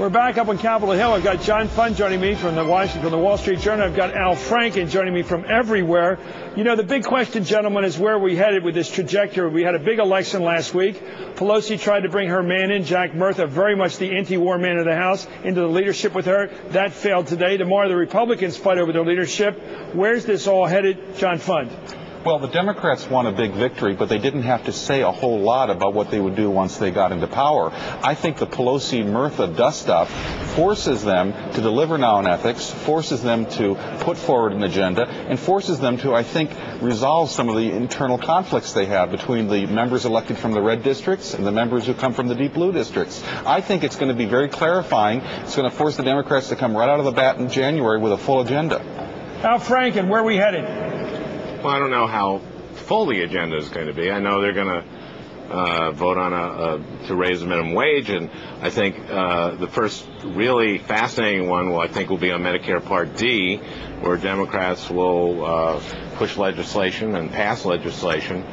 We're back up on Capitol Hill. I've got John Fund joining me from the Wall Street Journal. I've got Al Franken joining me from everywhere. You know, the big question, gentlemen, is where we headed with this trajectory. We had a big election last week. Pelosi tried to bring her man in, Jack Murtha, very much the anti-war man of the House, into the leadership with her. That failed today. Tomorrow the Republicans fight over their leadership. Where's this all headed, John Fund? Well, the Democrats won a big victory, but they didn't have to say a whole lot about what they would do once they got into power. I think the Pelosi-Murtha dust-up forces them to deliver now on ethics, forces them to put forward an agenda, and forces them to, I think, resolve some of the internal conflicts they have between the members elected from the red districts and the members who come from the deep blue districts. I think it's going to be very clarifying. It's going to force the Democrats to come right out of the bat in January with a full agenda. Al Franken, where are we headed? Well, I don't know how full the agenda is going to be. I know they're going to vote on to raise the minimum wage, and I think the first really fascinating one will be on Medicare Part D, where Democrats will push legislation and pass legislation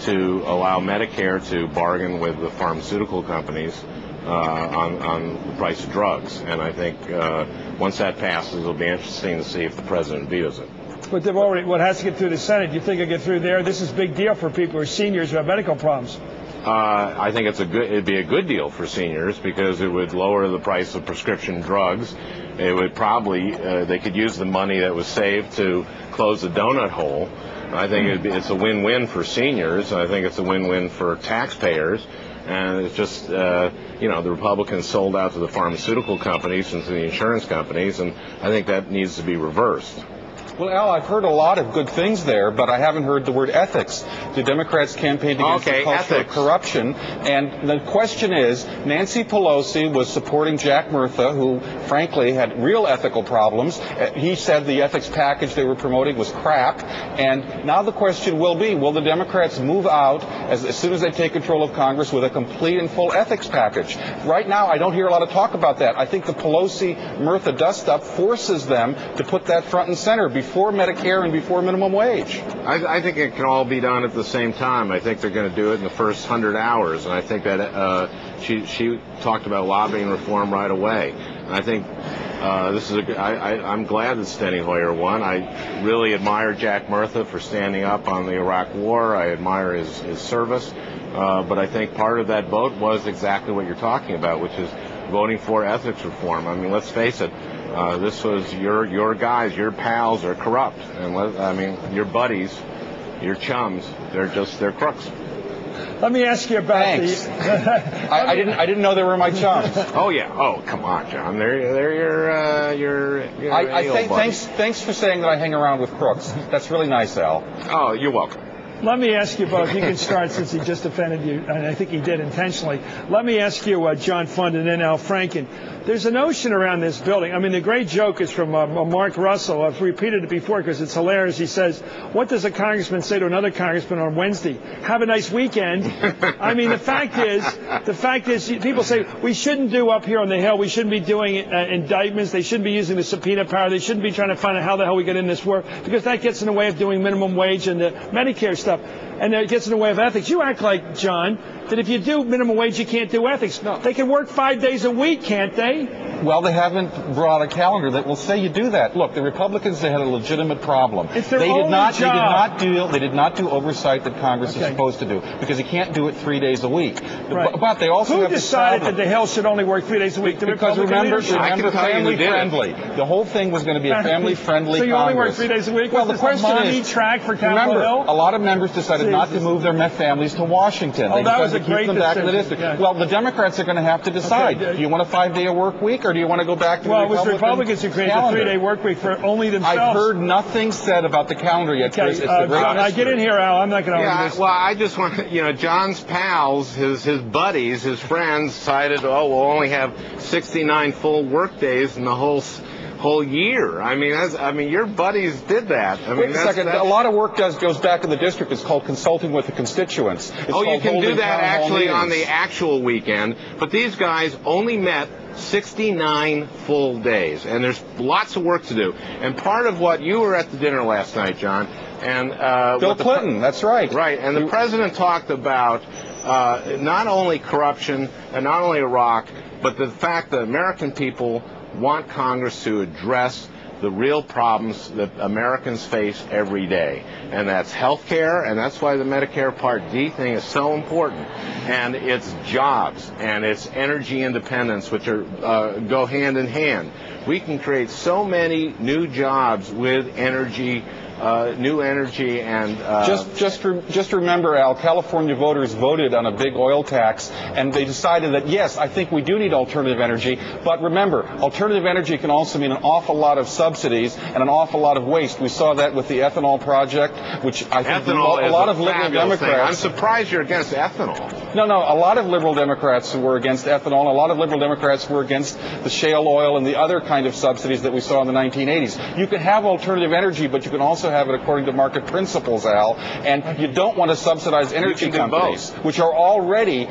to allow Medicare to bargain with the pharmaceutical companies on the price of drugs. And I think once that passes, it'll be interesting to see if the president vetoes it. But they've already, what has to get through the Senate? Do you think it'll get through there? This is a big deal for people who are seniors who have medical problems. I think it'd be a good deal for seniors because it would lower the price of prescription drugs. It would probably, they could use the money that was saved to close the donut hole. I think it's a win-win for seniors. I think it's a win-win for taxpayers. And it's just, you know, the Republicans sold out to the pharmaceutical companies and to the insurance companies, and I think that needs to be reversed. Well, Al, I've heard a lot of good things there, but I haven't heard the word ethics. The Democrats campaigned against the culture of corruption. And the question is, Nancy Pelosi was supporting Jack Murtha, who, frankly, had real ethical problems. He said the ethics package they were promoting was crap. And now the question will be, will the Democrats move out as soon as they take control of Congress with a complete and full ethics package? Right now, I don't hear a lot of talk about that. I think the Pelosi-Murtha dust-up forces them to put that front and center before Medicare and before minimum wage. I think it can all be done at the same time. I think they're going to do it in the first 100 hours, and I think that she talked about lobbying reform right away. And I think this is I'm glad that Steny Hoyer won. I really admire Jack Murtha for standing up on the Iraq War. I admire his service, but I think part of that vote was exactly what you're talking about, which is voting for ethics reform. I mean, let's face it. This was your guys, your pals are corrupt, and your buddies, your chums, they're crooks. Let me ask you about I didn't know they were my chums. Oh yeah. Oh come on, John. They're your thanks for saying that I hang around with crooks. That's really nice, Al. Oh, you're welcome. Let me ask you both. You can start since he just offended you, and I think he did intentionally. Let me ask you, John Fund, and then Al Franken. There's a notion around this building. I mean, the great joke is from Mark Russell. I've repeated it before because it's hilarious. He says, what does a congressman say to another congressman on Wednesday? Have a nice weekend. I mean, the fact is, people say, we shouldn't do up here on the Hill. We shouldn't be doing indictments. They shouldn't be using the subpoena power. They shouldn't be trying to find out how the hell we get in this war, because that gets in the way of doing minimum wage and the Medicare stuff. And it gets in the way of ethics. You act like, John, that if you do minimum wage, you can't do ethics. No. They can work 5 days a week, can't they? Well, they haven't brought a calendar that will say you do that. Look, the Republicans, they had a legitimate problem. It's their only job. They did not do oversight that Congress is supposed to do, because you can't do it 3 days a week. Right. But they also Who have decided that the Hill should only work 3 days a week? Because remember, family-friendly. The whole thing was going to be a family-friendly Congress. So you only work 3 days a week? Well, the question is, track for Capitol Hill? A lot of members decided not to move their families to Washington. Oh, that was a great decision. Back in the district. Yeah. Well, the Democrats are going to have to decide. Okay. Do you want a 5-day work week, or do you want to go back to the Republican calendar? Well, it was Republicans who created the 3-day work week for only themselves. I've heard nothing said about the calendar yet, Chris. Okay, John, get in here, Al. I'm not going to argue this. Well, I just want to, John's pals, his buddies, his friends decided, we'll only have 69 full work days in the whole year. I mean, your buddies did that. Wait a second. A lot of work goes back in the district. It's called consulting with the constituents. You can do that actually on the actual weekend. But these guys only met 69 full days, and there's lots of work to do. And part of what you were at the dinner last night, John, and Bill Clinton. That's right. Right, and the president talked about not only corruption and not only Iraq, but the fact that American people want Congress to address the real problems that Americans face every day, and that's health care, and that's why the Medicare Part D thing is so important, and it's jobs, and it's energy independence, which are go hand in hand. We can create so many new jobs with energy, new energy, and just remember, Al, California voters voted on a big oil tax, and they decided that yes, I think we do need alternative energy. But remember, alternative energy can also mean an awful lot of subsidies and an awful lot of waste. We saw that with the ethanol project, which I think a lot of liberal Democrats. I'm surprised you're against ethanol. No, a lot of liberal Democrats were against ethanol. A lot of liberal Democrats were against the shale oil and the other kind of subsidies that we saw in the 1980s. You can have alternative energy, but you can also have it according to market principles, Al, and you don't want to subsidize energy companies, which are already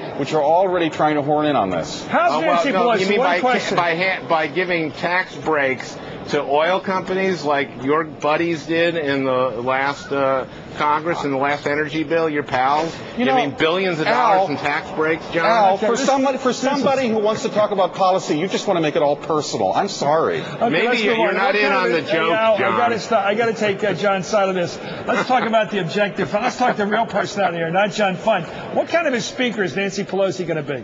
trying to horn in on this. How's Nancy Pelosi? You mean by giving tax breaks to oil companies like your buddies did in the last Congress, in the last energy bill, your pals? You mean billions of dollars in tax breaks, John? Al, for somebody who wants to talk about policy, you just want to make it all personal. I'm sorry. Okay, maybe you're not in on the joke, John. I got to take John's side of this. Let's talk about the objective. Let's talk the real person out here, not John Fund. What kind of a speaker is Nancy Pelosi going to be?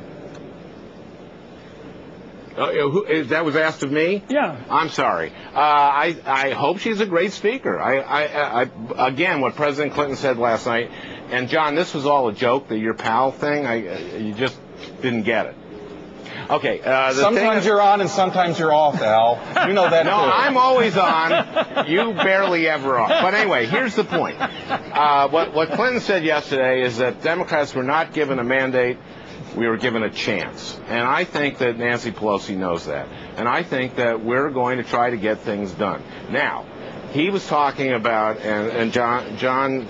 That was asked of me? Yeah. I'm sorry. I hope she's a great speaker. Again, what President Clinton said last night, and John, this was all a joke, your pal thing. You just didn't get it. Okay. Sometimes you're on and sometimes you're off, Al. You know that. No, too. I'm always on. You barely ever off. But anyway, here's the point. What Clinton said yesterday is that Democrats were not given a mandate. We were given a chance. And I think that Nancy Pelosi knows that. And I think that we're going to try to get things done. Now, he was talking about, and John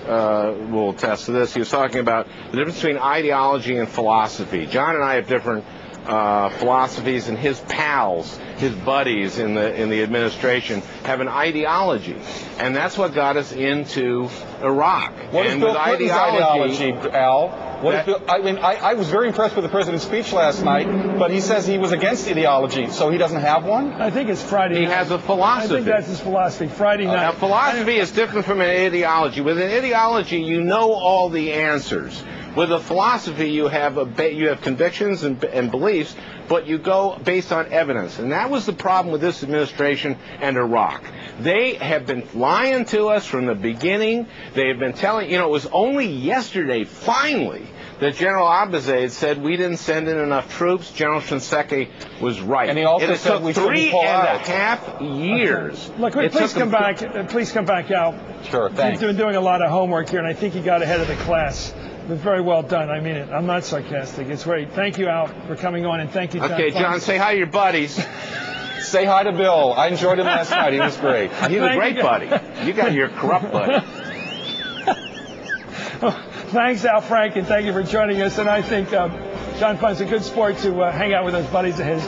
will attest to this, he was talking about the difference between ideology and philosophy. John and I have different philosophies, and his pals, his buddies in the administration have an ideology. And that's what got us into Iraq. What is Bill Clinton's ideology, Al? I was very impressed with the president's speech last night, but he says he was against ideology, so he doesn't have one? I think it's Friday night. He has a philosophy. I think that's his philosophy, Friday night. Now, philosophy is different from an ideology. With an ideology, you know all the answers. With a philosophy, you have convictions and beliefs, but you go based on evidence. And that was the problem with this administration and Iraq. They have been lying to us from the beginning. They have been telling, it was only yesterday, finally, that General Abizaid said we didn't send in enough troops. General Shinseki was right. And he also said we shouldn't pull out. 3.5 years. Okay. Look, please come back, Al. Sure, thanks. You've been doing a lot of homework here, and I think you got ahead of the class. It was very well done. I mean it. I'm not sarcastic. It's great. Thank you, Al, for coming on, and thank you, John. Okay, John, say hi to your buddies. Say hi to Bill. I enjoyed him last night. He was great. He's a great buddy. You got your corrupt buddy. Thanks, Al Franken. Thank you for joining us. And I think John Fund's a good sport to hang out with those buddies of his.